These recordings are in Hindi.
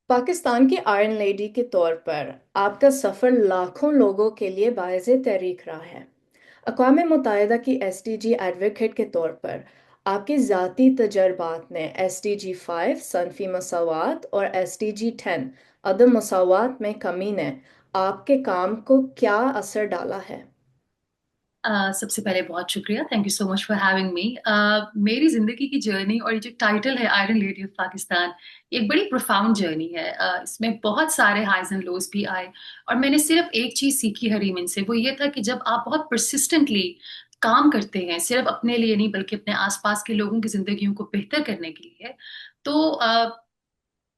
पाकिस्तान की आयरन लेडी के तौर पर आपका सफ़र लाखों लोगों के लिए बायज़ तहरीक रहा है। अक़वाम मुत्तहिदा की एसडीजी एडवोकेट के तौर पर आपके ज़ाती तजर्बात ने एसडीजी 5 सनफी मसावात और एसडीजी 10 अदम मसावात में कमी ने आपके काम को क्या असर डाला है? सबसे पहले बहुत शुक्रिया। Thank you so much for having me. मेरी जिंदगी की जर्नी और ये जो टाइटल है आयरन लेडी ऑफ पाकिस्तान, ये एक बड़ी प्रोफाउंड जर्नी है। इसमें बहुत सारे हाइज एंड लोज भी आए और मैंने सिर्फ एक चीज सीखी हरीम इनसे, वो ये था कि जब आप बहुत परसिस्टेंटली काम करते हैं, सिर्फ अपने लिए नहीं बल्कि अपने आसपास के लोगों की जिंदगियों को बेहतर करने के लिए, तो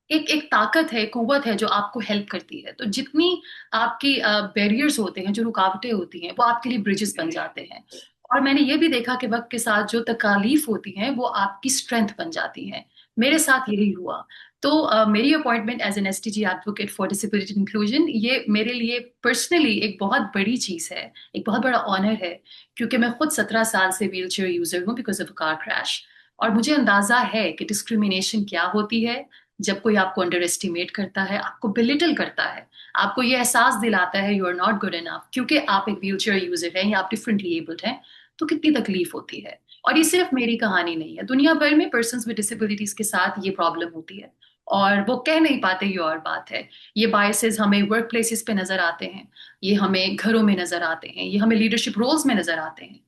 एक एक ताकत है, कुव्वत है जो आपको हेल्प करती है। तो जितनी आपकी बैरियर्स होते हैं, जो रुकावटें होती हैं, वो आपके लिए ब्रिजेस बन जाते हैं। और मैंने ये भी देखा कि वक्त के साथ जो तकालीफ होती हैं वो आपकी स्ट्रेंथ बन जाती हैं। मेरे साथ यही हुआ। तो मेरी appointment as an STG advocate for disability inclusion, ये मेरे लिए पर्सनली एक बहुत बड़ी चीज है, एक बहुत बड़ा ऑनर है। क्योंकि मैं खुद 17 साल से व्हील चेयर यूजर हूँ बिकॉज ऑफ कार क्रैश। और मुझे अंदाजा है कि डिस्क्रिमिनेशन क्या होती है जब कोई आपको अंडर एस्टिमेट करता है, आपको बिलिटल करता है, आपको ये एहसास दिलाता है you are not good enough क्योंकि आप एक व्हील चेयर यूजर हैं या आप डिफरेंटली एबल्ड हैं। तो कितनी तकलीफ होती है। और ये सिर्फ मेरी कहानी नहीं है, दुनिया भर में पर्सन्स विद डिसेबिलिटीज के साथ ये प्रॉब्लम होती है और वो कह नहीं पाते, ये और बात है। ये बायसेस हमें वर्क प्लेसेस पे नजर आते हैं, ये हमें घरों में नजर आते हैं, ये हमें लीडरशिप रोल्स में नजर आते हैं।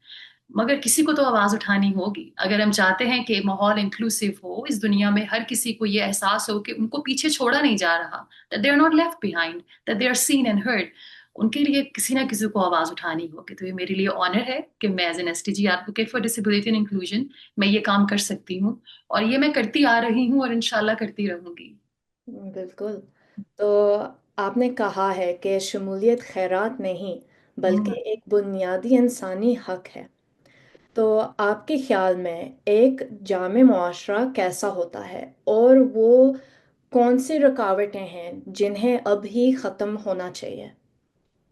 मगर किसी को तो आवाज उठानी होगी अगर हम चाहते हैं कि माहौल इंक्लूसिव हो, इस दुनिया में हर किसी को ये एहसास हो कि उनको पीछे छोड़ा नहीं जा रहा, that they are not left behind, that they are seen and heard. उनके लिए किसी ना किसी को आवाज उठानी होगी। तो ये मेरे लिए ऑनर है कि मैं as an STG advocate for disability and inclusion मैं ये काम कर सकती हूँ। और ये मैं करती आ रही हूँ और इंशाल्लाह करती रहूंगी। बिल्कुल। तो आपने कहा है कि शमूलियत खैरात नहीं बल्कि हम्म। एक बुनियादी इंसानी हक है। तो आपके ख्याल में एक जामे मुआशरा कैसा होता है और वो कौन सी रुकावटें हैं जिन्हें अब ही ख़त्म होना चाहिए?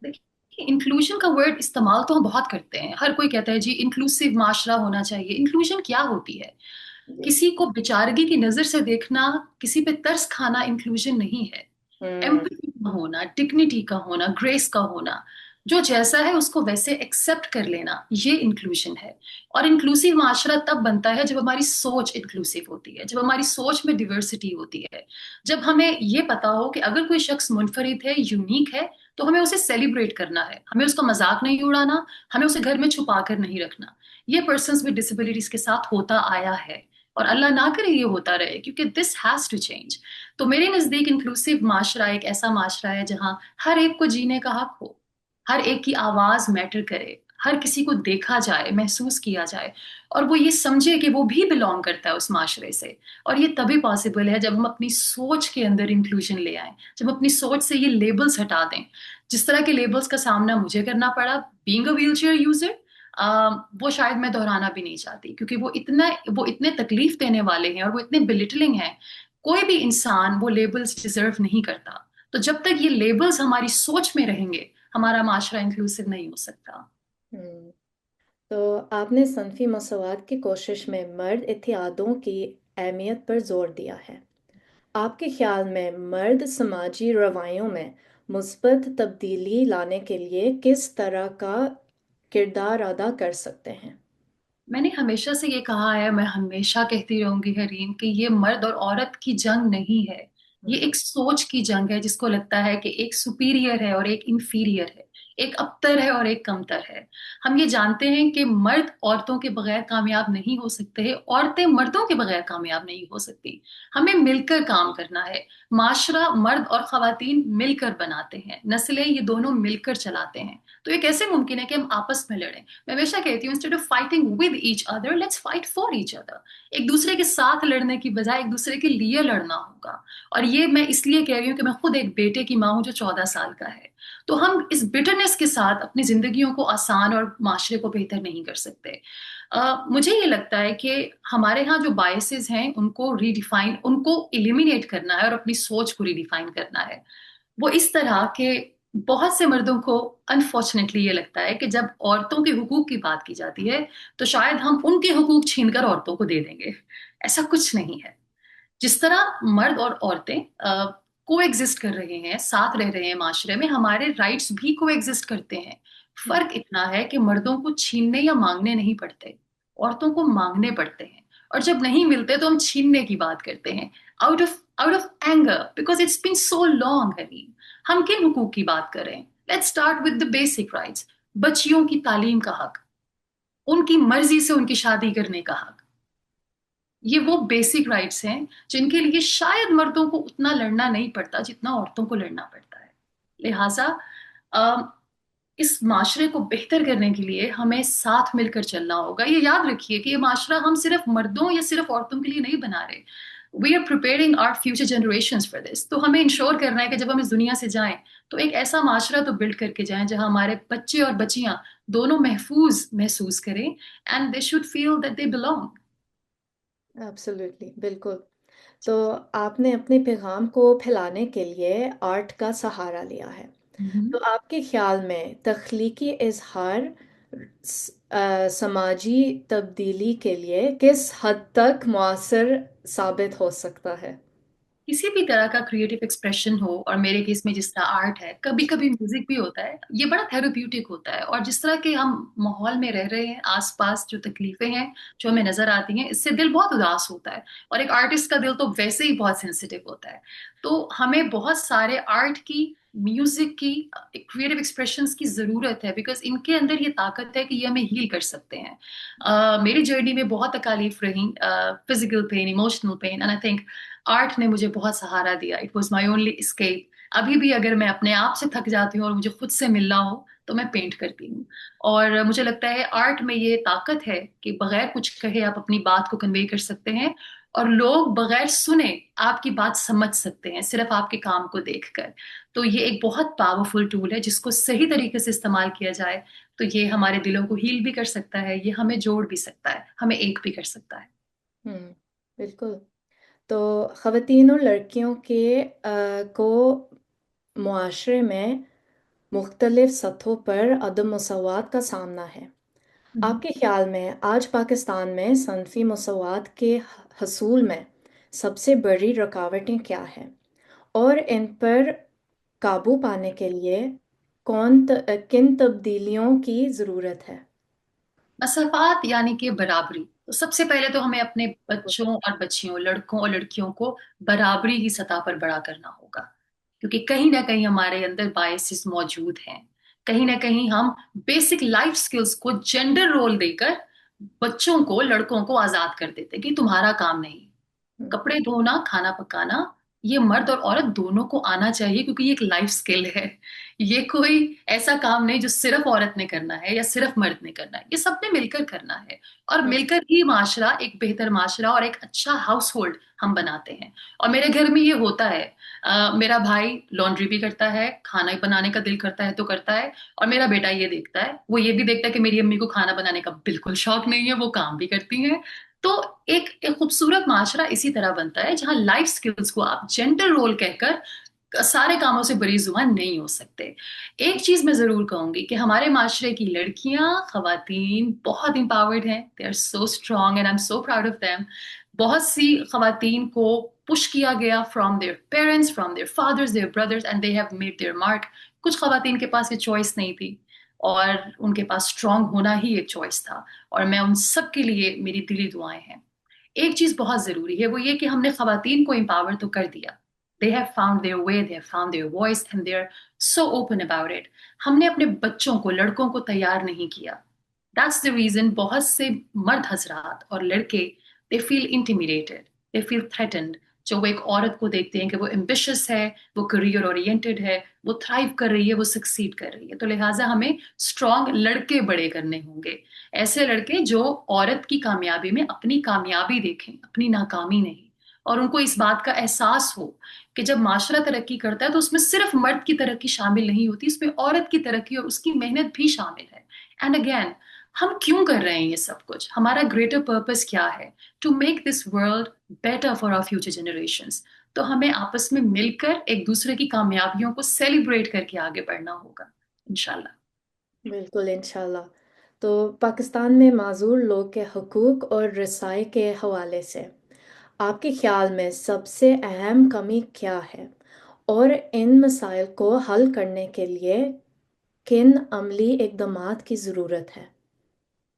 देखिए, इंक्लूजन का वर्ड इस्तेमाल तो हम बहुत करते हैं, हर कोई कहता है जी इंक्लूसिव माशरा होना चाहिए। इंक्लूजन क्या होती है? जी। किसी को बेचारगी की नजर से देखना, किसी पे तरस खाना इंक्लूजन नहीं है। हम्म। एम्पैथी का होना, डिग्निटी का होना, ग्रेस का होना, जो जैसा है उसको वैसे एक्सेप्ट कर लेना, ये इंक्लूजन है। और इंक्लूसिव माशरा तब बनता है जब हमारी सोच इंक्लूसिव होती है, जब हमारी सोच में डिवर्सिटी होती है, जब हमें ये पता हो कि अगर कोई शख्स मुनफरिद है, यूनिक है, तो हमें उसे सेलिब्रेट करना है, हमें उसका मजाक नहीं उड़ाना, हमें उसे घर में छुपा कर नहीं रखना। ये पर्सन विद डिसेबिलिटीज के साथ होता आया है और अल्लाह ना करे ये होता रहे, क्योंकि दिस हैज टू चेंज। तो मेरे नजदीक इंक्लूसिव माशरा एक ऐसा माशरा है जहां हर एक को जीने का हक हो, हर एक की आवाज मैटर करे, हर किसी को देखा जाए, महसूस किया जाए, और वो ये समझे कि वो भी बिलोंग करता है उस माशरे से। और ये तभी पॉसिबल है जब हम अपनी सोच के अंदर इंक्लूजन ले आए, जब अपनी सोच से ये लेबल्स हटा दें। जिस तरह के लेबल्स का सामना मुझे करना पड़ा बीइंग अ व्हीलचेयर यूजर, वो शायद मैं दोहराना भी नहीं चाहती, क्योंकि वो इतने तकलीफ देने वाले हैं और वो इतने बिलिटलिंग हैं। कोई भी इंसान वो लेबल्स डिजर्व नहीं करता। तो जब तक ये लेबल्स हमारी सोच में रहेंगे, हमारा माशरा इंक्लूसिव नहीं हो सकता। हम्म। तो आपने सनफी मसवात की कोशिश में मर्द इत्तेहादों की अहमियत पर जोर दिया है। आपके ख्याल में मर्द समाजी रवैयों में मुस्बत तब्दीली लाने के लिए किस तरह का किरदार अदा कर सकते हैं? मैंने हमेशा से ये कहा है, मैं हमेशा कहती रहूंगी हरीम, कि ये मर्द और औरत की जंग नहीं है। ये हम्म। एक सोच की जंग है, जिसको लगता है कि एक सुपीरियर है और एक इंफीरियर है, एक अबतर है और एक कमतर है। हम ये जानते हैं कि मर्द औरतों के बगैर कामयाब नहीं हो सकते, औरतें मर्दों के बगैर कामयाब नहीं हो सकती। हमें मिलकर काम करना है। माशरा मर्द और खवातीन मिलकर बनाते हैं, नस्लें ये दोनों मिलकर चलाते हैं। तो ये कैसे मुमकिन है कि हम आपस में लड़ें? मैं हमेशा कहती हूँ, instead of fighting with each other, let's fight for each other. एक दूसरे के साथ लड़ने की बजाय एक दूसरे के लिए लड़ना होगा। और ये मैं इसलिए कह रही हूँ कि मैं खुद एक बेटे की माँ हूँ जो 14 साल का है। तो हम इस बिटरनेस के साथ अपनी जिंदगियों को आसान और माशरे को बेहतर नहीं कर सकते। मुझे ये लगता है कि हमारे यहाँ जो बायसेस हैं उनको रीडिफाइन, उनको इलिमिनेट करना है और अपनी सोच को रीडिफाइन करना है। वो इस तरह के, बहुत से मर्दों को अनफॉर्चुनेटली ये लगता है कि जब औरतों के हुकूक की बात की जाती है तो शायद हम उनके हुकूक छीनकर औरतों को दे देंगे। ऐसा कुछ नहीं है। जिस तरह मर्द और औरतें को एग्जिस्ट कर रहे हैं, साथ रह रहे हैं माशरे में, हमारे राइट्स भी को एग्जिस्ट करते हैं। फर्क इतना है कि मर्दों को छीनने या मांगने नहीं पड़ते, औरतों को मांगने पड़ते हैं। और जब नहीं मिलते तो हम छीनने की बात करते हैं, out of anger, because it's been so long है। हम किन हुकूक की बात करें? Let's start with the basic rights. बच्चियों की तालीम का हक, उनकी मर्जी से उनकी शादी करने का हक, ये वो बेसिक राइट्स हैं जिनके लिए शायद मर्दों को उतना लड़ना नहीं पड़ता जितना औरतों को लड़ना पड़ता है। लिहाजा अ, इस माशरे को बेहतर करने के लिए हमें साथ मिलकर चलना होगा। ये याद रखिए कि ये माशरा हम सिर्फ मर्दों या सिर्फ औरतों के लिए नहीं बना रहे। We are preparing our future generations for this. तो हमें इंश्योर करना है कि जब हम इस दुनिया से जाएं तो एक ऐसा माशरा तो बिल्ड करके जाएं जहां हमारे बच्चे और बच्चियां दोनों महफूज महसूस करें, and they should feel that they belong. Absolutely, बिल्कुल। तो आपने अपने पैगाम को फैलाने के लिए आर्ट का सहारा लिया है। तो आपके ख्याल में तख्लीकी इजहार समाजी तब्दीली के लिए किस हद तक मुअस्सर साबित हो सकता है? किसी भी तरह का क्रिएटिव एक्सप्रेशन हो, और मेरे केस में जिस तरह आर्ट है, कभी कभी म्यूजिक भी होता है, ये बड़ा थेरेप्यूटिक होता है। और जिस तरह के हम माहौल में रह रहे हैं, आसपास जो तकलीफें हैं जो हमें नजर आती हैं, इससे दिल बहुत उदास होता है। और एक आर्टिस्ट का दिल तो वैसे ही बहुत सेंसिटिव होता है। तो हमें बहुत सारे आर्ट की, म्यूजिक की, क्रिएटिव एक्सप्रेशंस की जरूरत है, बिकॉज इनके अंदर ये ताकत है कि ये हमें हील कर सकते हैं। मेरी जर्नी में बहुत तकालीफ रही, physical pain, emotional pain, and I think art ने मुझे बहुत सहारा दिया। It was my only escape। अभी भी अगर मैं अपने आप से थक जाती हूँ और मुझे खुद से मिलना हो तो मैं पेंट करती हूँ। और मुझे लगता है आर्ट में ये ताकत है कि बगैर कुछ कहे आप अपनी बात को कन्वे कर सकते हैं, और लोग बगैर सुने आपकी बात समझ सकते हैं सिर्फ आपके काम को देखकर। तो ये एक बहुत पावरफुल टूल है, जिसको सही तरीके से इस्तेमाल किया जाए तो ये हमारे दिलों को हील भी कर सकता है, ये हमें जोड़ भी सकता है, हमें एक भी कर सकता है। हम्म, बिल्कुल। तो ख़वातीन और लड़कियों को मुआशरे में मुख्तलिफ सतहों पर अदम मसवात का सामना है। हम्म। आपके ख्याल में आज पाकिस्तान में सनफी मसवात के हसूल में सबसे बड़ी रुकावटें क्या हैं, और इन पर काबू पाने के लिए किन तब्दीलियों की ज़रूरत है? मसफ़ात यानी कि बराबरी। तो सबसे पहले तो हमें अपने बच्चों और बच्चियों, लड़कों और लड़कियों को बराबरी की सतह पर बड़ा करना होगा। क्योंकि कहीं ना कहीं हमारे अंदर बायसेस मौजूद हैं। कहीं ना कहीं हम बेसिक लाइफ स्किल्स को जेंडर रोल देकर बच्चों को, लड़कों को आजाद कर देते हैं कि तुम्हारा काम नहीं। हम्म, कपड़े धोना, खाना पकाना, ये मर्द और औरत दोनों को आना चाहिए, क्योंकि ये एक लाइफ स्किल है। ये कोई ऐसा काम नहीं जो सिर्फ औरत ने करना है या सिर्फ मर्द ने करना है, ये सबने मिलकर करना है। और हम्म, मिलकर ही माशरा, एक बेहतर माशरा और एक अच्छा हाउस होल्ड हम बनाते हैं। और मेरे घर में ये होता है। मेरा भाई लॉन्ड्री भी करता है, खाना बनाने का दिल करता है तो करता है। और मेरा बेटा ये देखता है, वो ये भी देखता है कि मेरी अम्मी को खाना बनाने का बिल्कुल शौक नहीं है, वो काम भी करती हैं। तो एक खूबसूरत माशरा इसी तरह बनता है, जहां लाइफ स्किल्स को आप जेंडर रोल कहकर सारे कामों से बरी जुबान नहीं हो सकते। एक चीज मैं जरूर कहूंगी कि हमारे माशरे की लड़कियां, खवातीन बहुत empowered हैं। They are so strong and I am so proud of them. बहुत सी खवातीन को पुश किया गया from their parents, from their fathers, their brothers, and they have made their mark. कुछ खवातीन के पास ये चॉइस नहीं थी, और उनके पास स्ट्रांग होना ही एक चॉइस था। और मैं उन सब के लिए, मेरी दिली दुआएं हैं। एक चीज बहुत जरूरी है, वो ये कि हमने खवातीन को एम्पावर तो कर दिया। They have found their way, they have found their voice, and they are so open about it. हमने अपने बच्चों को, लड़कों को तैयार नहीं किया। दैट्स द रीजन बहुत से मर्द हजरात और लड़के, they feel intimidated, they feel threatened. जो वो एक औरत को देखते हैं कि वो एम्बिशियस है, वो करियर ओरिएंटेड है, वो थ्राइव कर रही है, वो सक्सीड कर रही है, तो लिहाजा हमें स्ट्रांग लड़के बड़े करने होंगे। ऐसे लड़के जो औरत की कामयाबी में अपनी कामयाबी देखें, अपनी नाकामी नहीं। और उनको इस बात का एहसास हो कि जब माशरा तरक्की करता है तो उसमें सिर्फ मर्द की तरक्की शामिल नहीं होती, उसमें औरत की तरक्की और उसकी मेहनत भी शामिल है। एंड अगेन, हम क्यों कर रहे हैं ये सब कुछ? हमारा ग्रेटर पर्पस क्या है? To make this world better for our future generations. तो हमें आपस में मिलकर एक दूसरे की कामयाबियों को सेलिब्रेट करके आगे बढ़ना होगा, इंशाल्लाह। बिल्कुल, इंशाल्लाह। तो पाकिस्तान में माज़ूर लोग के हकूक़ और रसाई के हवाले से आपके ख्याल में सबसे अहम कमी क्या है, और इन मसाइल को हल करने के लिए किन अमली इकदामात की ज़रूरत है?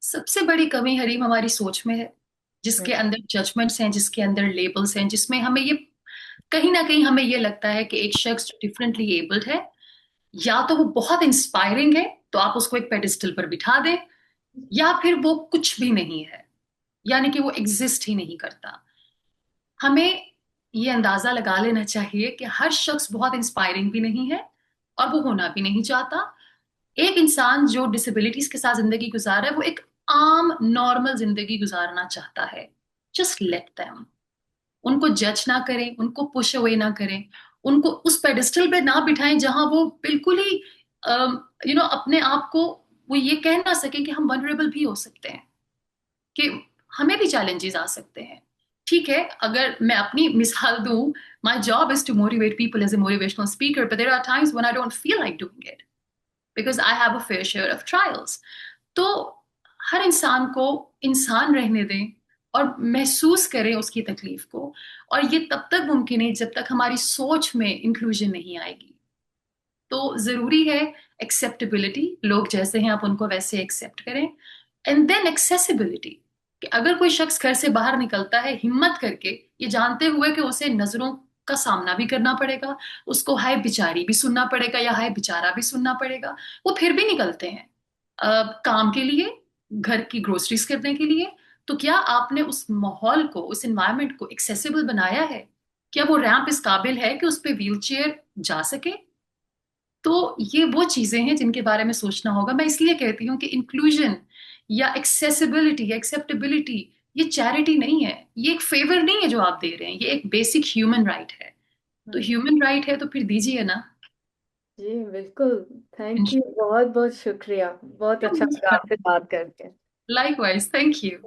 सबसे बड़ी कमी हरीम हमारी सोच में है, हम्म। जिसके अंदर जजमेंट्स हैं, जिसके अंदर लेबल्स हैं, जिसमें हमें ये कहीं ना कहीं हमें ये लगता है कि एक शख्स जो डिफरेंटली एबल्ड है, या तो वो बहुत इंस्पायरिंग है तो आप उसको एक पेडिस्टल पर बिठा दें, या फिर वो कुछ भी नहीं है, यानी कि वो एग्जिस्ट ही नहीं करता। हमें ये अंदाजा लगा लेना चाहिए कि हर शख्स बहुत इंस्पायरिंग भी नहीं है और वो होना भी नहीं चाहता। एक इंसान जो डिसेबिलिटीज के साथ जिंदगी गुजार रहा है, वो एक आम नॉर्मल जिंदगी गुजारना चाहता है। Just let them. उनको जज ना करें, उनको पुश अवे ना करें, उनको उस पेडिस्टल पे ना बिठाएं जहां वो बिल्कुल ही अपने आप को, वो ये कह ना सके कि हम वनरेबल भी हो सकते हैं, कि हमें भी चैलेंजेस आ सकते हैं। ठीक है, अगर मैं अपनी मिसाल दूं, my job is to motivate people as a motivational speaker, but there are times when I don't feel like doing it because I have a fair share of trials. तो हर इंसान को इंसान रहने दें और महसूस करें उसकी तकलीफ को। और ये तब तक मुमकिन है जब तक हमारी सोच में इंक्लूजन नहीं आएगी। तो जरूरी है एक्सेप्टेबिलिटी, लोग जैसे हैं आप उनको वैसे एक्सेप्ट करें। एंड देन एक्सेसिबिलिटी, कि अगर कोई शख्स घर से बाहर निकलता है हिम्मत करके, ये जानते हुए कि उसे नजरों का सामना भी करना पड़ेगा, उसको हाय बिचारी भी सुनना पड़ेगा या हाय बेचारा भी सुनना पड़ेगा, वो फिर भी निकलते हैं काम के लिए, घर की ग्रोसरीज करने के लिए। तो क्या आपने उस माहौल को, उस एनवायरनमेंट को एक्सेसिबल बनाया है? क्या वो रैंप इस काबिल है कि उस पे व्हील चेयर जा सके? तो ये वो चीजें हैं जिनके बारे में सोचना होगा। मैं इसलिए कहती हूँ कि इंक्लूजन या एक्सेसिबिलिटी या एक्सेप्टेबिलिटी ये चैरिटी नहीं है, ये एक फेवर नहीं है जो आप दे रहे हैं, ये एक बेसिक ह्यूमन राइट है। तो हम्म। ह्यूमन राइट है तो फिर दीजिए ना। जी बिल्कुल। थैंक यू, बहुत बहुत शुक्रिया। बहुत अच्छा लगा आपसे बात करके। Likewise, thank you.